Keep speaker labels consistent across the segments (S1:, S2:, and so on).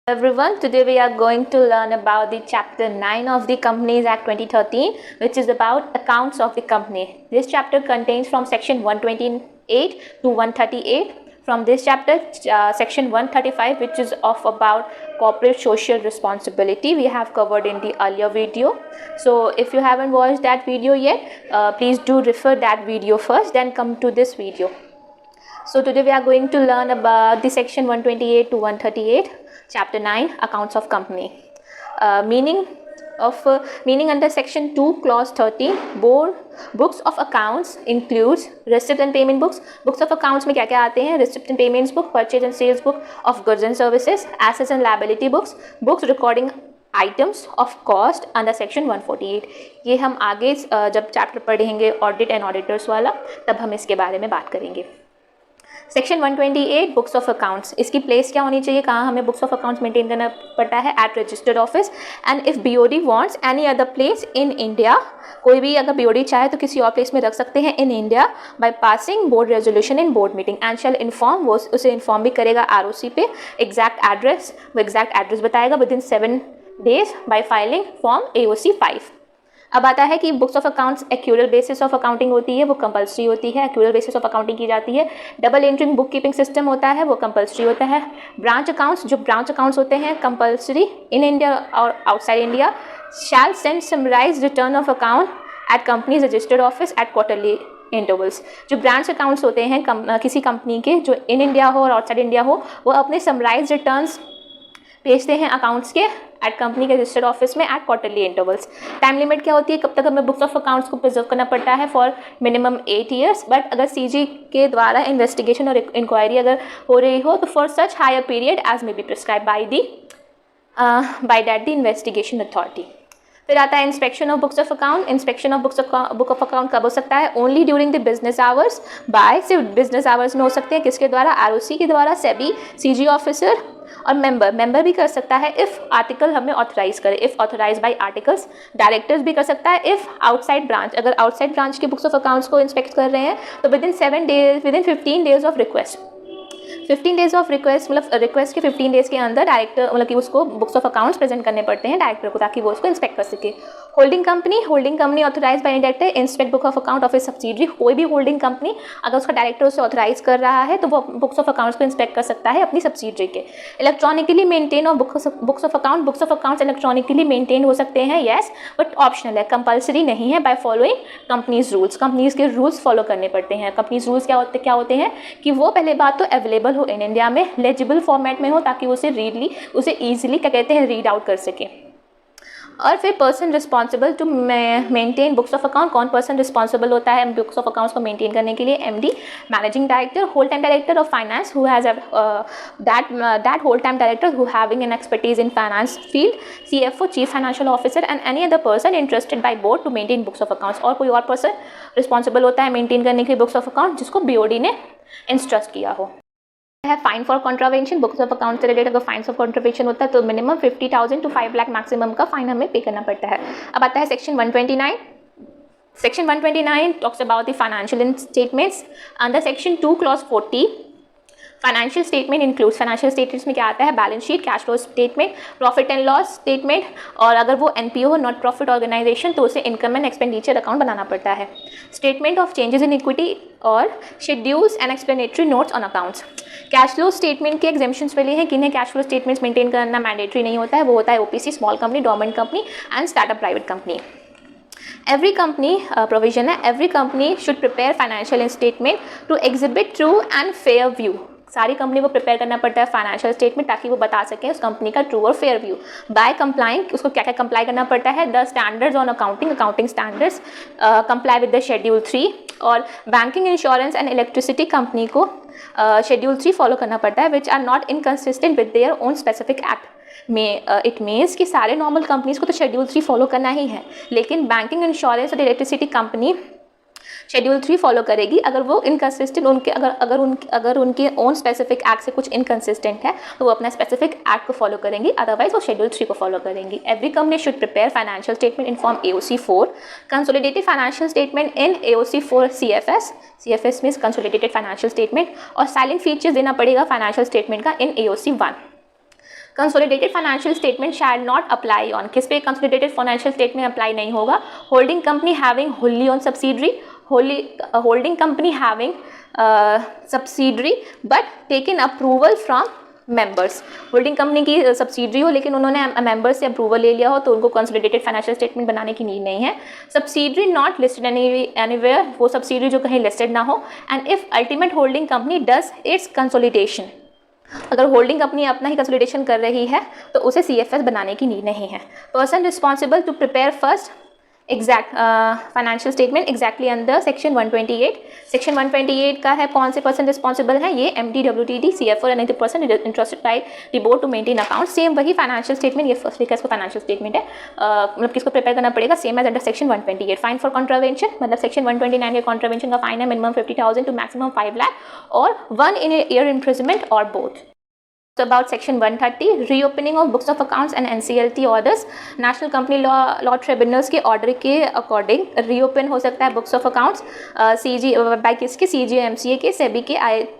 S1: Everyone, today we are going to learn about the chapter 9 of the Companies Act 2013, which is about accounts of the company. This chapter contains from section 128 to 138. From this chapter, section 135, which is of about corporate social responsibility, we have covered in the earlier video. So if you haven't watched that video yet, please do refer that video first, then come to this video. So today we are going to learn about the section 128 to 138, chapter 9, accounts of company. Meaning under section 2 clause 13, board books of accounts includes receipt and payment books. Books of accounts में क्या क्या आते हैं? Receipt and payments book, purchase and sales book of goods and services, assets and liability books, books recording items of cost under section 148. ये हम आगे जब chapter पढ़ेंगे ऑडिट एंड ऑडिटर्स वाला, तब हम इसके बारे में बात करेंगे. सेक्शन 128 बुक्स ऑफ अकाउंट्स, इसकी प्लेस क्या होनी चाहिए, कहाँ हमें बुक्स ऑफ अकाउंट्स मेंटेन करना पड़ता है? At registered office. And if BOD wants any other place in India, कोई भी अगर बीओडी चाहे तो किसी और प्लेस में रख सकते हैं in India by passing board resolution in board meeting and shall inform, वो उसे इन्फॉर्म भी करेगा आरओसी पे. एग्जैक्ट एड्रेस, वो एग्जैक्ट एड्रेस बताएगा with in 7 days bye filing form AOC 5. अब आता है कि books of accounts accrual basis of accounting होती है, वो कंपलसरी होती है. एक्यूरल बेसिस ऑफ अकाउंटिंग की जाती है. Double entry book keeping system होता है, वो कंपलसरी होता है. ब्रांच अकाउंट्स, जो ब्रांच अकाउंट्स होते हैं कंपलसरी इन इंडिया और outside India. Shall send summarise return of account at company's registered office at quarterly intervals. जो ब्रांच अकाउंट्स होते हैं किसी कंपनी के, जो इन इंडिया हो और आउटसाइड इंडिया हो, वो अपने समराइज रिटर्न्स भेजते हैं अकाउंट्स के एट कंपनी के रजिस्टर्ड ऑफिस में at quarterly intervals. Time limit क्या होती है, कब तक हमें बुक्स ऑफ अकाउंट्स को प्रिजर्व करना पड़ता है? For minimum 8 years. बट अगर सीजी के द्वारा इन्वेस्टिगेशन और इंक्वायरी अगर हो रही हो तो for such higher period as may be prescribed by that the investigation authority. फिर आता है inspection of books of account. Inspection of book of account कब हो सकता है? Only during the business hours. By, सिर्फ बिजनेस आवर्स में हो सकते हैं. किसके द्वारा? आरओसी के द्वारा, सेबी, सीजी ऑफिसर और मेंबर भी कर सकता है इफ़ आर्टिकल हमें ऑथराइज करे, if authorise by articles. Directors भी कर सकता है इफ़ आउटसाइड ब्रांच, अगर आउटसाइड ब्रांच के बुक्स ऑफ अकाउंट्स को इंस्पेक्ट कर रहे हैं तो with in 15 days of request. 15 days of request मतलब रिक्वेस्ट के 15 days के अंदर डायरेक्टर मतलब कि उसको बुक्स ऑफ अकाउंट्स प्रेजेंट करने पड़ते हैं डायरेक्टर को, ताकि वो उसको इंस्पेक्ट कर सके. Holding company authorise by director inspect book of account of a subsidiary. कोई भी होल्डिंग कंपनी अगर उसका डायरेक्टर उसे ऑथराइज कर रहा है तो वो बुक्स ऑफ अकाउंट्स को इंस्पेक्ट कर सकता है अपनी सब्सिडरी के. इलेक्ट्रॉनिकली मेंटेन और books of accounts electronically maintain हो सकते हैं, येस, बट ऑप्शनल है, कंपल्सरी नहीं है. By following companies rules, companies के रूल्स फॉलो करने पड़ते हैं. कंपनीज रूल्स क्या होते हैं कि वो पहले बात तो अवेलेबल हो इन इंडिया में, लेजिबल फॉर्मेट में हो, ताकि उसे ईजिली क्या कहते हैं रीड आउट कर सके. और फिर person responsible to maintain books of account, कौन पर्सन रिस्पॉन्सिबल होता है बुक्स ऑफ अकाउंट्स को मेंटेन करने के लिए? MD, managing director, whole time director of finance who has that whole time director who having an expertise in finance field, CFO, chief financial officer and any other person interested by board to maintain books of accounts. और कोई और person responsible होता है maintain करने के लिए books of account जिसको BOD ने इंस्ट्रस्ट किया हो. है fine for contravention. Books of account से रिलेटेड अगर फाइन ऑफ कॉन्ट्रावेंशन होता है तो मिनिमम 50,000 to 5 लाख मैक्सिमम का फाइन हमें पे करना पड़ता है. अब आता है section 129. Section 129 talks about the financial statements. Under section 2 clause 40 financial statement includes. Financial statements में क्या आता है? Balance sheet, cash flow statement, profit and loss statement, और अगर वो एनपीओ हो, नॉट प्रॉफिट ऑर्गेनाइजेशन, तो उसे इनकम एंड एक्सपेंडिचर अकाउंट बनाना पड़ता है. Statement of changes in equity और schedules and explanatory notes on accounts. Cash flow statement के एग्जेम्पशंस वाले हैं. किन्हें कैश फ्लो स्टेटमेंट्स मेंटेन करना मैंडेटरी नहीं होता है, वो होता है OPC, small company, dormant company and startup private company. Every company provision है, every company should prepare financial statement to exhibit true and fair view. सारी कंपनी को प्रिपेयर करना पड़ता है फाइनेंशियल स्टेटमेंट ताकि वो बता सकें उस कंपनी का ट्रू और फेयर व्यू. बाय कंप्लाइंग, उसको क्या क्या कंप्लाई करना पड़ता है? The standards on accounting standards, comply with the schedule 3. और banking, insurance and electricity company को शेड्यूल 3 फॉलो करना पड़ता है, which are not inconsistent with their own specific act. में इट मीन्स कि सारे नॉर्मल कंपनीज को तो शेड्यूल 3 फॉलो करना ही है, लेकिन बैंकिंग, इंश्योरेंस और इलेक्ट्रिसिटी कंपनी शेड्यूल 3 फॉलो करेगी अगर वो इनकन्सिस्टेंट अगर उनके ओन स्पेसिफिक एक्ट से कुछ इनकन्सिस्टेंट है तो वो अपना स्पेसिफिक एक्ट को फॉलो करेंगी, अदरवाइज वो शेड्यूल 3 को फॉलो करेंगी. Every company should prepare financial statement in form AOC 4, consolidated financial statement in AOC 4 CFS means consolidated financial statement, और साइलेंट फीचर्स देना पड़ेगा फाइनेंशियल स्टेटमेंट का इन AOC 1. Consolidated financial statement shall not apply on, किस पे consolidated financial statement apply नहीं होगा? Holding company having होल्ली on subsidiary, holding company having subsidiary but taken approval from members. Holding company की subsidiary हो लेकिन उन्होंने members से अप्रूवल ले लिया हो तो उनको कंसोलिडेटेड फाइनेंशियल स्टेटमेंट बनाने की नीड नहीं है। सब्सिडरी नॉट लिस्टेड एनीवेयर, वो सब्सिडरी जो कहीं लिस्टेड ना हो। And if ultimate holding company does it's consolidation, अगर होल्डिंग कंपनी अपना ही कंसोलिडेशन कर रही है तो उसे CFS बनाने की नीड नहीं है। Person responsible to prepare first exact financial statement exactly under section 128। Section 128 का है कौन से पर्सन रिस्पॉन्सिबल है? ये MD, WTD, CFO and the person interested by the board to maintain account. Same वही फाइनेंशियल स्टेटमेंट, ये फर्स्ट का इसका फाइनेंशियल स्टेटमेंट है, मतलब किसको प्रिपेयर करना पड़ेगा? Same as under section 128। Fine for contravention, मतलब सेक्शन 129 के कॉन्ट्रावेंशन का फाइन है मिनिमम 50,000 टू मैक्सिमम 5 लाख और 1 ईयर इम्प्रिजनमेंट और both. So about section 130, reopening of books of accounts and NCLT orders, national company law tribunals के order के according reopen हो सकता है books of accounts CG by किसके? CG MCA के, सेबी के,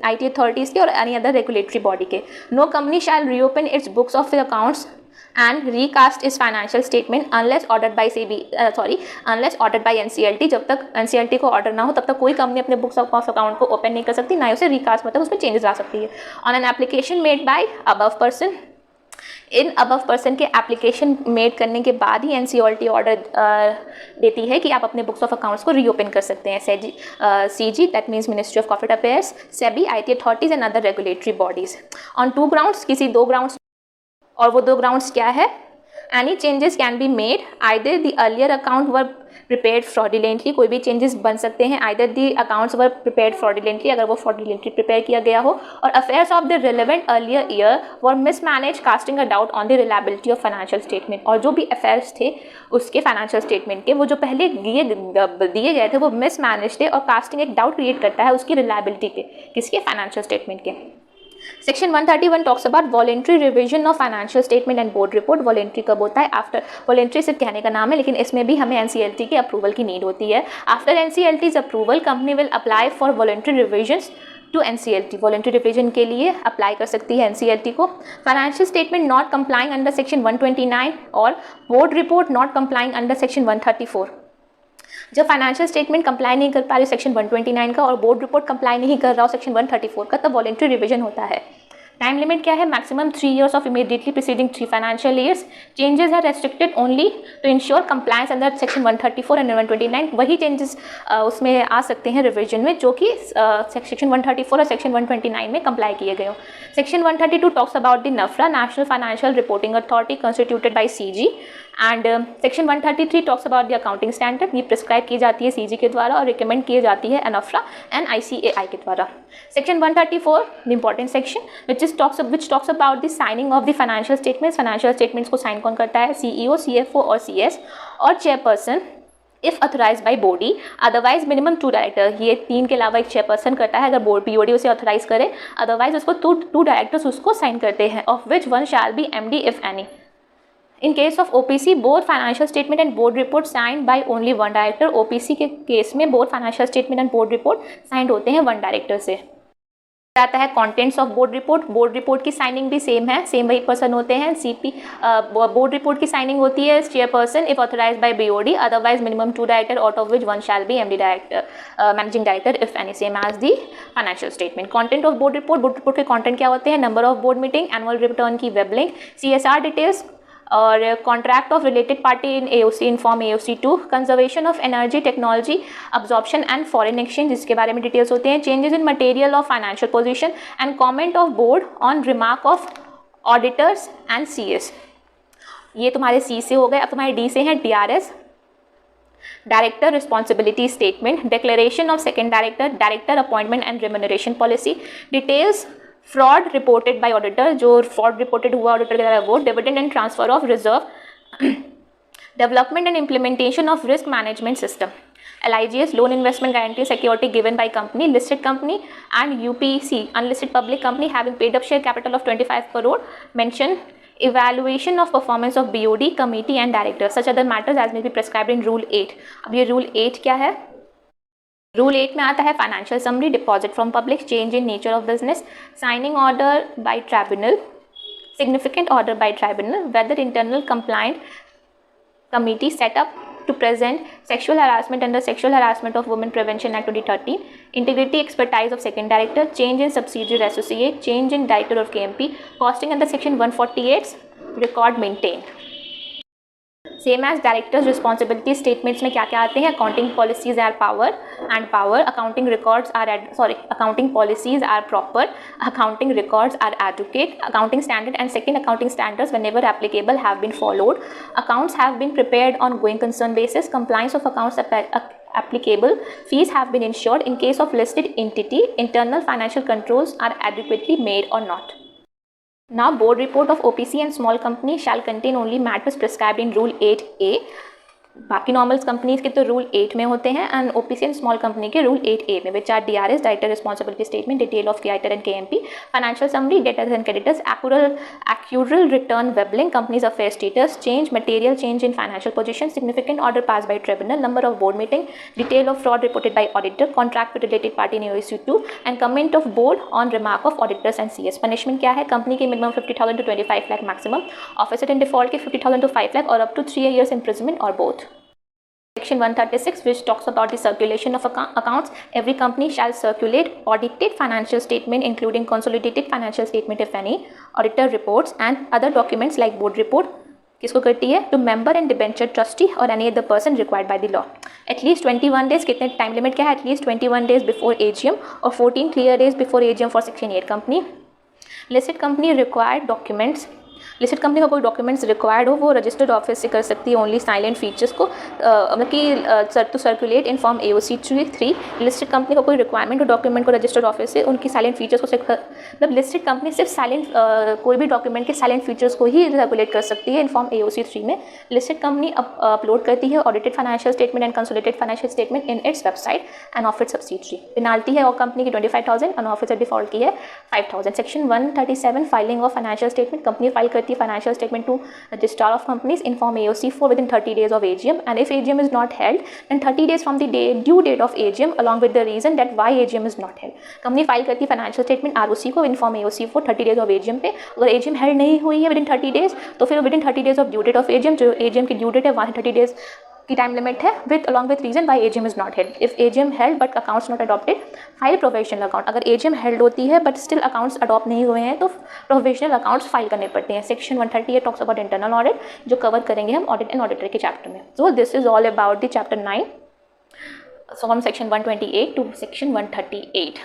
S1: IT अथॉरिटीज़ के और एनी अदर रेगुलेटरी बॉडी के। No company shall reopen its books of accounts and recast its financial statement unless ordered by unless ordered by NCLT। जब तक NCLT को order ना हो तब तक कोई कंपनी अपने बुक्स ऑफ अकाउंट को ओपन नहीं कर सकती, ना ही उसे रिकास्ट मतलब उसमें चेंजेस आ सकती है। On an application made by above person, in above person के एप्लीकेशन मेड करने के बाद ही NCLT ऑर्डर देती है कि आप अपने बुक्स ऑफ अकाउंट्स को रीओपन कर सकते हैं। CG that means ministry of corporate affairs, SEBI, IT authorities and other regulatory bodies. On 2 grounds, किसी 2 ग्राउंड्स, और वो 2 ग्राउंड्स क्या है? Any changes can be made, either the earlier account were prepared fraudulently, कोई भी चेंजेस बन सकते हैं, either the accounts were prepared fraudulently, अगर वो फ्रॉडुलेंटली प्रिपेयर किया गया हो, और affairs of the relevant earlier year were mismanage casting a doubt on the reliability of financial statement, और जो भी अफेयर्स थे उसके फाइनेंशियल स्टेटमेंट के वो जो पहले दिए गए थे वो मिसमैनेज थे और कास्टिंग एक डाउट क्रिएट करता है उसकी रिलायबिलिटी पे, किसके? फाइनेंशियल स्टेटमेंट के। Section 131 talks about voluntary revision of financial statement and board report. Voluntary कब होता है? आफ्टर, वॉलेंट्री सिर्फ कहने का नाम है लेकिन इसमें भी हमें NCLT की अप्रूवल की नीड होती है। After NCLT's approval company will apply for voluntary revisions to NCLT, voluntary revision के लिए अप्लाई कर सकती है NCLT को। Financial statement not complying under section 129 और board report not complying under section 134। जब फाइनेंशियल स्टेटमेंट कंप्लाई नहीं कर पा रही सेक्शन 129 का और बोर्ड रिपोर्ट कंप्लाई नहीं कर रहा हो सेक्शन 134 का, तब वॉलेंट्री रिवीजन होता है। टाइम लिमिट क्या है? Maximum 3 years of immediately preceding 3 financial years. Changes are restricted only to ensure compliance under section 134 and 129। वही चेंजेस उसमें आ सकते हैं रिवीजन में जो कि सेक्शन 134 और सेक्शन 129 में कंप्लाई किए गए हो। Section 132 talks about the NAFRA, national financial reporting authority constituted by CG, and section 133 talks about the accounting standard, ये प्रिस्क्राइब की जाती है CG के द्वारा और रिकमेंड की जाती है NAFRA एंड ICAI के द्वारा। Section 134 the important section which talks about the signing of the financial statements. Financial statements को साइन कौन करता है? CEO, CFO और CS और chairperson if authorise by body, otherwise minimum 2 director. ये 3 के अलावा एक चेयरपर्सन करता है अगर बोर्ड BOD उसे ऑथराइज करे, अदरवाइज उसको 2 डायरेक्टर्स उसको साइन करते हैं, of which 1 shall be MD if any. In case of OPC, both financial statement and board report signed by only 1 director। OPC के केस में both financial statement and board report signed होते हैं 1 director से। आता है contents of board report। board report की signing भी same है, सेम वही पर्सन होते हैं। board report की साइनिंग होती है chairperson if authorized by BOD, otherwise minimum 2 director out of which 1 shall be MD director, managing director if any, same as the financial statement। content of board report के content क्या होते हैं? number of board meeting, annual return की web link, CSR details और contract of related party in AOC in form AOC 2, conservation of energy technology absorption and foreign exchange, जिसके बारे में details होते हैं। Changes in material of financial position and comment of board on remark of auditors and CS। ये तुम्हारे C से हो गए। अब तुम्हारे D से हैं DRS, director responsibility statement, declaration of second director, director appointment and remuneration policy, details fraud reported by auditor, जो फ्रॉड रिपोर्टेड हुआ ऑडिटर के द्वारा वो, dividend and transfer of reserve, development and implementation of risk management system, LIGS loan investment guarantee security given by company, listed company and UPC unlisted public company having paid up share capital of 25 crore, mention evaluation of performance of BOD committee and director, such other matters as may be prescribed in Rule 8। अब ये Rule 8 क्या है? Rule 8 में आता है financial summary, deposit from public, change in nature of business, signing order by tribunal. significant order by tribunal, whether internal compliant committee set up to present sexual harassment under Sexual Harassment of Women Prevention Act 2013, integrity expertise of second director, change in subsidiary associate, change in director of KMP, costing under section 148 record maintained. Same as directors responsibility statements में क्या क्या आते हैं? Accounting policies are power, accounting records are accounting policies are proper, accounting records are adequate, accounting standard and second accounting standards whenever applicable have been followed, accounts have been prepared on going concern basis, compliance of accounts applicable, fees have been ensured in case of listed entity, internal financial controls are adequately made or not. Now, board report of OPC and small company shall contain only matters prescribed in Rule 8A. बाकी normal companies के तो rule 8 में होते हैं and OPC and small company के rule 8A में, which are DRS director responsibility statement, detail of creditor and KMP, financial summary, debtors and creditors, accrual return webbling, company's affair status, change, material change in financial position, significant order passed by tribunal, number of board meeting, detail of fraud reported by auditor, contract with related party in AOC 2 and comment of board on remark of auditors and CS. Punishment क्या है? Company की minimum 50,000 to 25 lakh maximum, officer in default के 50,000 to 5 lakh और up to 3 years imprisonment or both. Section 136, which talks about the circulation of accounts, every company shall circulate audited financial statement including consolidated financial statement if any, auditor reports and other documents like board report. किसको करती है? To member and debenture trustee or any other person required by the law. At least 21 days, कितने time limit क्या है? At least 21 days before AGM और 14 clear days before AGM for Section 8 company. Listed company required documents, listed company का कोई documents required हो वो registered office से कर सकती है ओनली साइलेंट फीचर्स को, मतलब कि to circulate in form AOC 3. Listed company का कोई रिक्वायरमेंट हो डॉक्यूमेंट को रजिस्टर्ड ऑफिस से उनकी साइलेंट फीचर्स को मतलब लिस्टेड कंपनी सिर्फ साइलेंट कोई भी डॉक्यूमेंट के साइलेंट फीचर्स को ही सर्कुलेट कर सकती है इन फॉर्म AOC 3 में. लिस्टेड कंपनी अपलोड करती है audited financial statement and consolidated financial statement in its website end of its subsidiary. Penalty है और कंपनी की 25,000 और ऑफिसर डिफॉल्ट की है 5,000. Section 137 filing of financial statement, company file करती है financial statement to registrar of companies, inform AOC 4 within 30 days of AGM, and if AGM is not held then 30 days from the due date of AGM along with the reason that why AGM is not held. Company file करती है financial statement ROC को, inform AOC 4 30 days of AGM पे. अगर AGM held नहीं हुई है within 30 days तो फिर within 30 days of due date of AGM, जो AGM की ड्यू डेट है 130 डेज की टाइम लिमिट है with along with reason why AGM is not held. If AGM held but accounts not adopted, file provisional account. अगर AGM held होती है but still accounts adopt नहीं हुए हैं तो प्रोविजनल अकाउंट्स फाइल करने पड़ते हैं. Section 138 talks about internal audit, जो कवर करेंगे हम ऑडिट एंड ऑडिटर के चैप्टर में. So this is all about the chapter 9 from section 128 to section 138.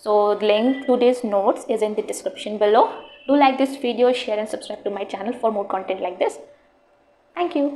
S1: So the link to these notes is in the description below. Do like this video, share and subscribe to my channel for more content like this. Thank you.